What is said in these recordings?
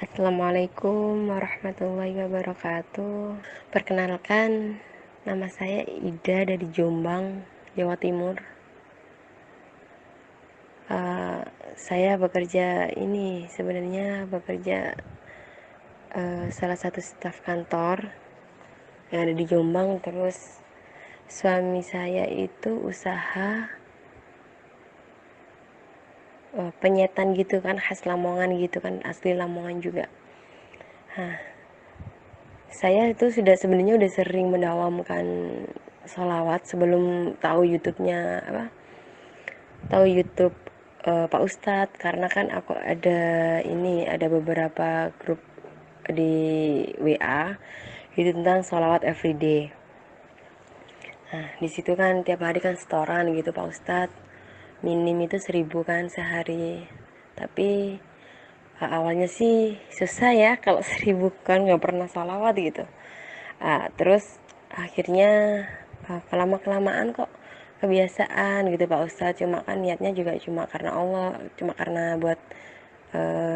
Assalamualaikum warahmatullahi wabarakatuh. Perkenalkan, nama saya Ida dari Jombang, Jawa Timur. Uh, saya bekerja salah satu staf kantor yang ada di Jombang. Terus suami saya itu usaha penyetan gitu kan, khas Lamongan gitu kan, asli Lamongan juga. Saya itu sebenarnya udah sering mendawamkan sholawat sebelum tahu YouTube Pak Ustadz, karena kan aku ada beberapa grup di WA itu tentang sholawat everyday. Nah di situ kan tiap hari kan setoran gitu Pak Ustadz, minim itu 1.000 kan sehari. Tapi awalnya sih susah ya kalau 1.000 kan nggak pernah sholawat gitu. Terus akhirnya kelama kelamaan kok kebiasaan gitu Pak Ustadz. Cuma kan niatnya juga cuma karena Allah, cuma karena buat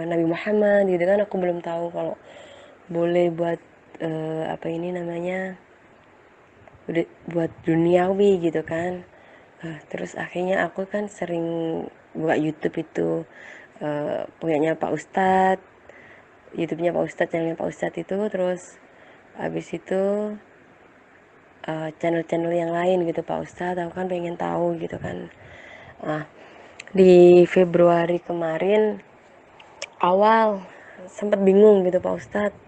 Nabi Muhammad gitu kan. Aku belum tahu kalau boleh buat apa ini namanya, udah buat duniawi gitu kan. Terus akhirnya aku kan sering buka YouTube itu, punyanya Pak Ustadz, YouTube-nya Pak Ustadz, channelnya Pak Ustadz itu. Terus habis itu channel-channel yang lain gitu Pak Ustadz, aku kan pengen tahu gitu kan. Nah, di Februari kemarin awal sempat bingung gitu Pak Ustadz,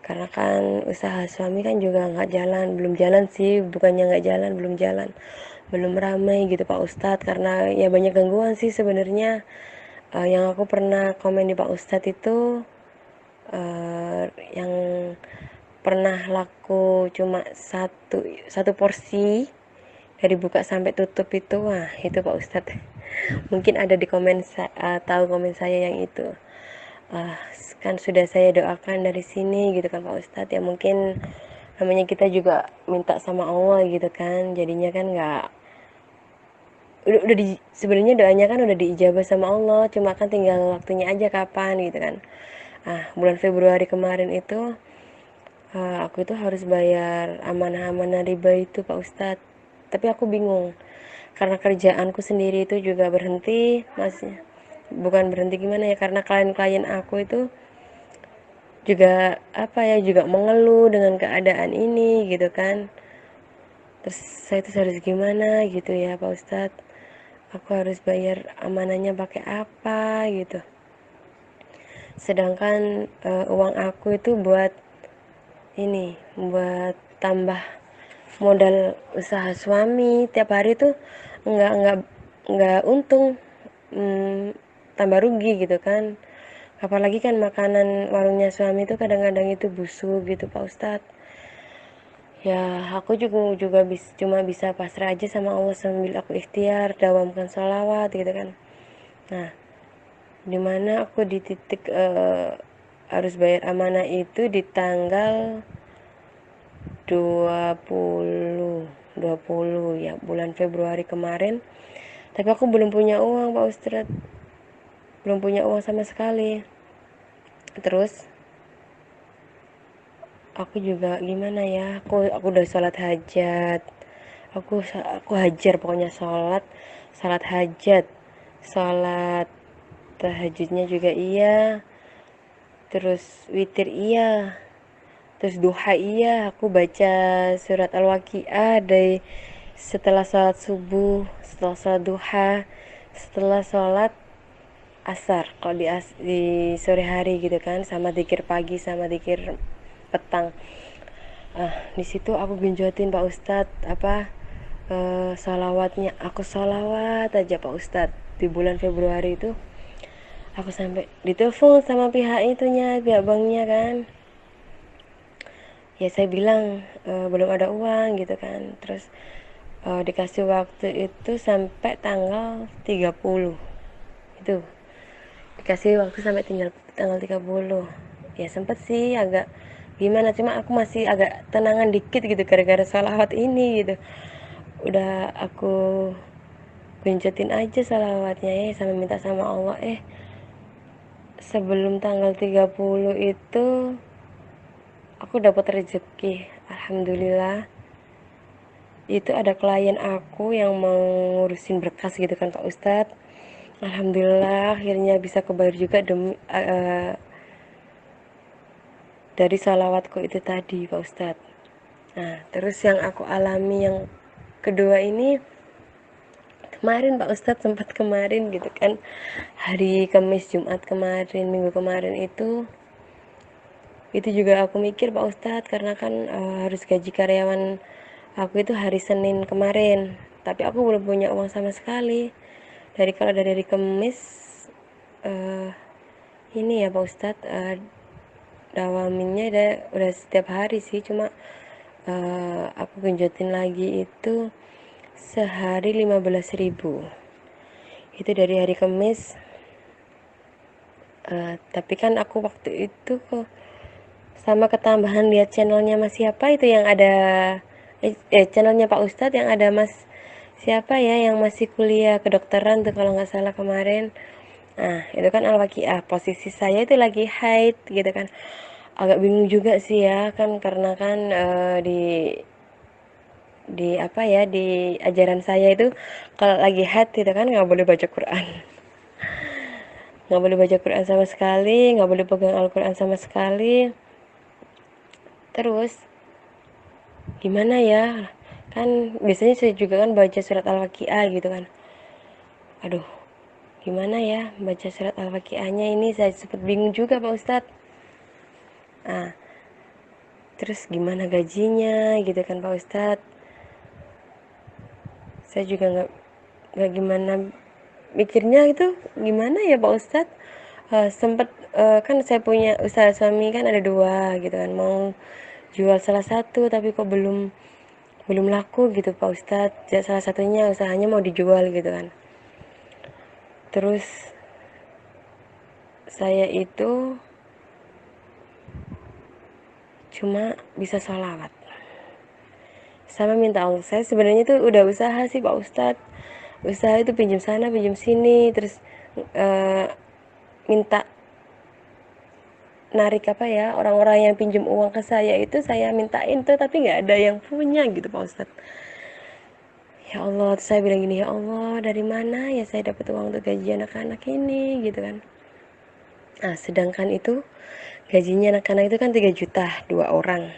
karena kan usaha suami kan juga nggak jalan, belum jalan sih, bukannya nggak jalan, belum ramai gitu Pak Ustadz, karena ya banyak gangguan sih sebenarnya. Yang aku pernah komen di Pak Ustadz itu, yang pernah laku cuma satu porsi dari buka sampai tutup itu, wah itu Pak Ustadz. Mungkin ada di tahu komen saya yang itu. uh, kan sudah saya doakan dari sini gitu kan Pak Ustadz, ya mungkin namanya kita juga minta sama Allah gitu kan, jadinya kan nggak, udah sebenarnya doanya kan udah diijabah sama Allah, cuma kan tinggal waktunya aja kapan gitu kan. Bulan Februari kemarin itu, aku itu harus bayar amanah-amanah riba itu Pak Ustadz. Tapi aku bingung karena kerjaanku sendiri itu juga berhenti, masih bukan berhenti gimana ya, karena klien-klien aku itu juga apa ya, juga mengeluh dengan keadaan ini gitu kan. Terus saya itu harus gimana gitu ya Pak Ustadz, aku harus bayar amanahnya pakai apa gitu, sedangkan uang aku itu buat tambah modal usaha suami tiap hari tuh nggak nggak untung, hmm, tambah rugi gitu kan. Apalagi kan makanan warungnya suami itu kadang-kadang itu busuk gitu Pak Ustadz. Ya aku cuma bisa pasrah aja sama Allah sambil aku ikhtiar dawamkan sholawat gitu kan. Nah, dimana aku di titik harus bayar amanah itu di tanggal 20 ya, bulan Februari kemarin. Tapi aku belum punya uang Pak Ustadz, belum punya uang sama sekali. Terus aku juga gimana ya, aku udah sholat hajat, aku hajar pokoknya, sholat hajat, sholat tahajudnya juga iya, terus witir iya, terus duha iya. Aku baca surat Al-Waqiah dari setelah sholat subuh, setelah sholat duha, setelah sholat asar kalau di sore hari gitu kan, sama dikir pagi sama dikir petang. Di situ aku genjotin Pak Ustadz, salawatnya, aku salawat aja Pak Ustadz. Di bulan Februari itu aku sampai ditelepon sama pihak banknya kan. Ya saya bilang belum ada uang gitu kan. Terus dikasih waktu itu sampai tanggal 30 itu, dikasih waktu sampai tinggal tanggal 30. Ya sempet sih agak gimana, cuma aku masih agak tenangan dikit gitu gara-gara salawat ini gitu. Udah aku genjotin aja salawatnya ya, sama minta sama Allah, sebelum tanggal 30 itu aku dapat rezeki, alhamdulillah. Itu ada klien aku yang mau ngurusin berkas gitu kan Pak Ustadz. Alhamdulillah akhirnya bisa kebayar juga dari salawatku itu tadi Pak Ustadz. Nah terus yang aku alami yang kedua ini kemarin Pak Ustadz, sempat kemarin gitu kan, hari Kamis Jumat kemarin, minggu kemarin itu juga aku mikir Pak Ustadz, karena kan harus gaji karyawan aku itu hari Senin kemarin, tapi aku belum punya uang sama sekali. Kalau dari Kamis eh, ini ya Pak Ustadz, dawaminnya udah setiap hari sih, cuma aku genjotin lagi itu sehari 15.000. Itu dari hari Kamis. Tapi kan aku waktu itu kok sama ketambahan lihat channelnya Mas siapa itu yang ada channelnya Pak Ustadz yang ada Mas siapa ya yang masih kuliah kedokteran tuh kalau nggak salah kemarin. Nah itu kan Al-Waqiah, posisi saya itu lagi haid gitu kan, agak bingung juga sih ya kan, karena kan di apa ya, di ajaran saya itu kalau lagi haid gitu kan nggak boleh baca Quran, nggak boleh baca Quran sama sekali, nggak boleh pegang Al-Quran sama sekali. Terus gimana ya, kan biasanya saya juga kan baca surat Al-Waqiah gitu kan, aduh gimana ya baca surat Al-Waqiahnya ini, saya sempat bingung juga Pak Ustadz. Nah terus gimana gajinya gitu kan Pak Ustadz, saya juga nggak gimana mikirnya itu, gimana ya Pak Ustadz. Sempet kan saya punya usaha suami kan ada dua gitu kan, mau jual salah satu tapi kok belum belum laku gitu Pak Ustadz. Salah satunya usahanya mau dijual gitu kan. Terus saya itu cuma bisa sholawat sama minta Allah. Saya sebenarnya tuh udah usaha sih Pak Ustadz, usaha itu pinjam sana pinjam sini, terus eh, minta narik apa ya, orang-orang yang pinjam uang ke saya itu saya mintain tuh, tapi nggak ada yang punya gitu Pak Ustadz. Ya Allah, terus saya bilang gini, ya Allah dari mana ya saya dapat uang untuk gaji anak-anak ini gitu kan. Nah sedangkan itu gajinya anak-anak itu kan 3 juta dua orang,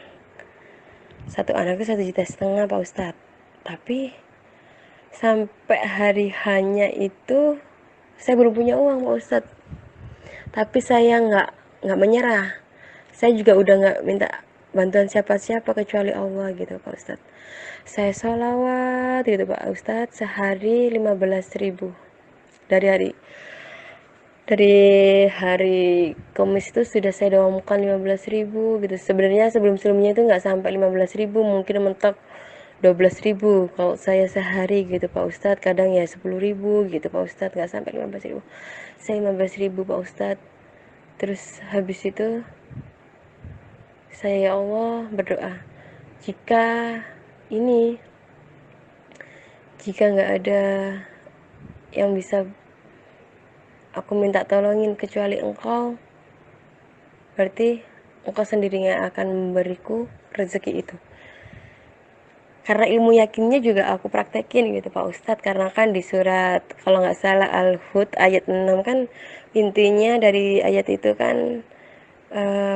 satu anak itu 1,5 juta Pak Ustadz. Tapi sampai hari hanya itu saya belum punya uang Pak Ustadz. Tapi saya nggak menyerah, saya juga udah nggak minta bantuan siapa-siapa kecuali Allah gitu Pak Ustadz. Saya sholawat gitu Pak Ustadz sehari 15.000, dari dari hari Kamis itu sudah saya dawamkan 15.000 gitu. Sebenarnya sebelumnya itu nggak sampai 15.000, mungkin mentok 12.000 kalau saya sehari gitu Pak Ustadz. Kadang ya 10.000 gitu Pak Ustadz, nggak sampai 15.000. Saya 15.000 Pak Ustadz. Terus habis itu saya ya Allah berdoa, jika ini jika nggak ada yang bisa aku minta tolongin kecuali engkau, berarti engkau sendiri yang akan memberiku rezeki itu. Karena ilmu yakinnya juga aku praktekin gitu Pak Ustadz, karena kan di surat kalau nggak salah Al-Hud ayat 6 kan, intinya dari ayat itu kan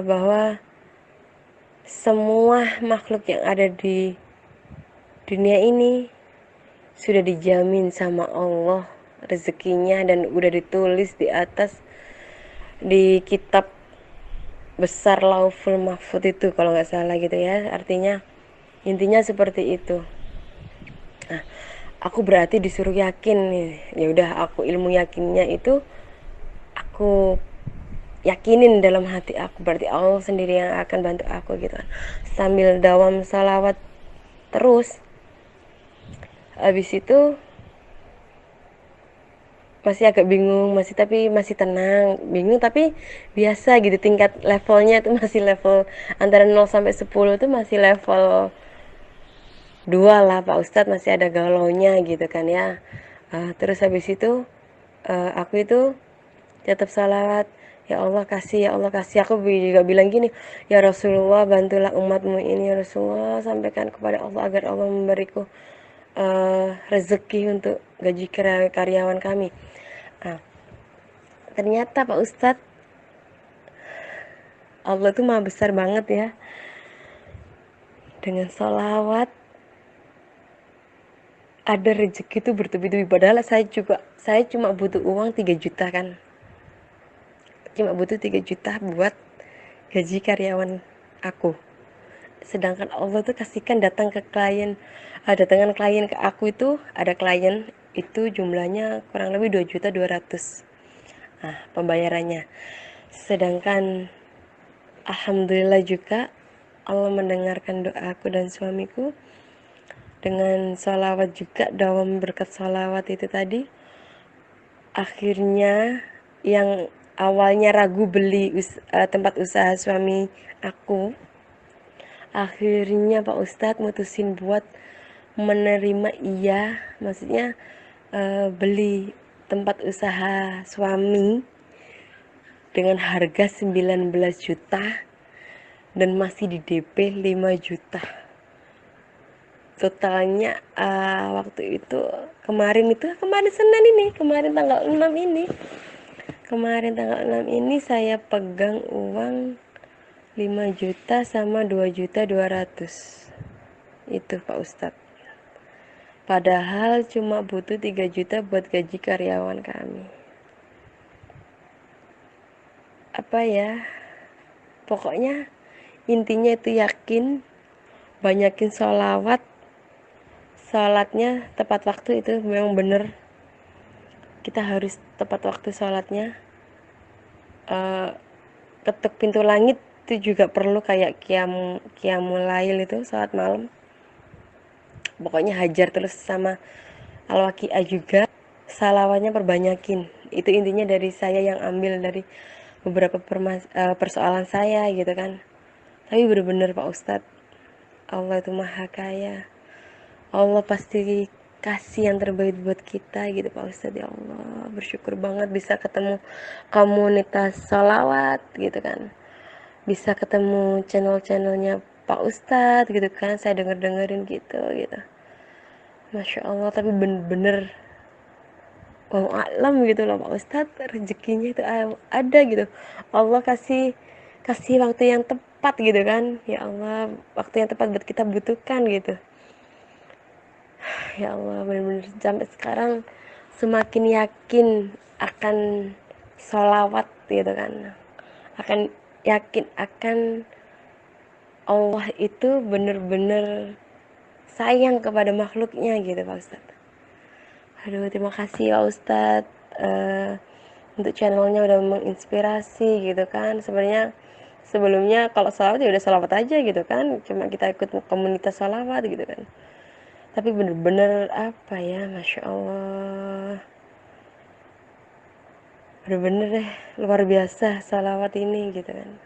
bahwa semua makhluk yang ada di dunia ini sudah dijamin sama Allah rezekinya, dan udah ditulis di atas di kitab besar Lauful Mahfud itu kalau nggak salah gitu ya, artinya intinya seperti itu. Nah aku berarti disuruh yakin nih, ya udah aku ilmu yakinnya itu aku yakinin dalam hati aku, berarti Allah sendiri yang akan bantu aku gitu kan, sambil dawam salawat terus. Habis itu masih agak bingung, masih tenang, bingung tapi biasa gitu, tingkat levelnya itu masih level antara 0 sampai 10 itu masih level 2 lah Pak Ustadz, masih ada galaunya gitu kan ya. Terus habis itu aku itu tetap salawat, Ya Allah kasih, ya Allah kasih. Aku juga bilang gini, ya Rasulullah bantulah umatmu ini, ya Rasulullah sampaikan kepada Allah agar Allah memberiku rezeki untuk gaji karyawan kami. Nah, ternyata Pak Ustadz, Allah tuh maha besar banget ya. Dengan sholawat ada rezeki tuh bertubi-tubi. Padahal saya cuma butuh uang 3 juta kan. Cuma butuh 3 juta buat gaji karyawan aku. Sedangkan Allah tuh kasihkan datangan klien ke aku itu, ada klien itu jumlahnya kurang lebih 2.200.000. Nah, pembayarannya. Sedangkan alhamdulillah juga Allah mendengarkan doaku dan suamiku dengan sholawat juga, dalam berkat sholawat itu tadi. Akhirnya yang awalnya ragu beli tempat usaha suami aku, akhirnya Pak Ustadz mutusin buat menerima, iya, maksudnya beli tempat usaha suami dengan harga 19 juta dan masih di DP 5 juta. Totalnya waktu itu kemarin Senin ini, kemarin tanggal 6 ini. Kemarin tanggal 6 ini saya pegang uang 5 juta sama 2.200.000. Itu Pak Ustadz. Padahal cuma butuh 3 juta buat gaji karyawan kami. Apa ya? Pokoknya intinya itu yakin, banyakin sholawat, sholatnya tepat waktu, itu memang bener. Kita harus tepat waktu sholatnya. Ketuk pintu langit itu juga perlu, kayak qiyamul lail itu, sholat malam. Pokoknya hajar terus, sama al-waqiah juga. Salawatnya perbanyakin. Itu intinya dari saya yang ambil dari beberapa persoalan saya gitu kan. Tapi bener-bener Pak Ustadz, Allah itu maha kaya. Allah pasti kasih yang terbaik buat kita gitu Pak Ustadz. Ya Allah, bersyukur banget bisa ketemu komunitas sholawat gitu kan, bisa ketemu channel-channelnya Pak Ustadz gitu kan, saya dengerin gitu. Masya Allah, tapi bener-bener wow alam gitu loh Pak Ustadz, rezekinya itu ada gitu. Allah kasih kasih waktu yang tepat gitu kan. Ya Allah, waktu yang tepat buat kita butuhkan gitu. Ya Allah, bener-bener sampai sekarang semakin yakin akan sholawat gitu kan, akan yakin akan Allah itu bener-bener sayang kepada makhluknya gitu Pak Ustadz. Aduh, terima kasih Pak Ustadz, untuk channelnya udah menginspirasi gitu kan. Sebenarnya sebelumnya kalau sholawat ya udah sholawat aja gitu kan, cuma kita ikut komunitas sholawat gitu kan. Tapi bener-bener apa ya, Masya Allah, bener-bener deh luar biasa sholawat ini gitu kan.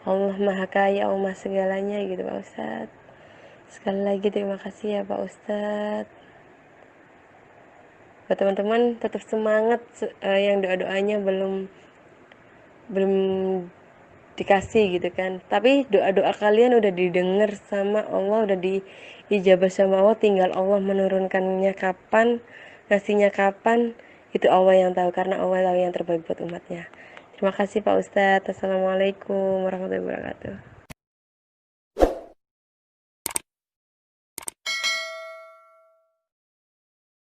Allah maha kaya, Allah maha segalanya gitu Pak Ustadz. Sekali lagi terima kasih ya Pak Ustadz. Buat teman-teman tetap semangat, yang doa-doanya belum belum dikasih gitu kan, tapi doa-doa kalian udah didengar sama Allah, udah diijabah sama Allah, tinggal Allah menurunkannya kapan, ngasihnya kapan, itu Allah yang tahu, karena Allah tahu yang terbaik buat umatnya. Terima kasih Pak Ustadz. Assalamualaikum warahmatullahi wabarakatuh.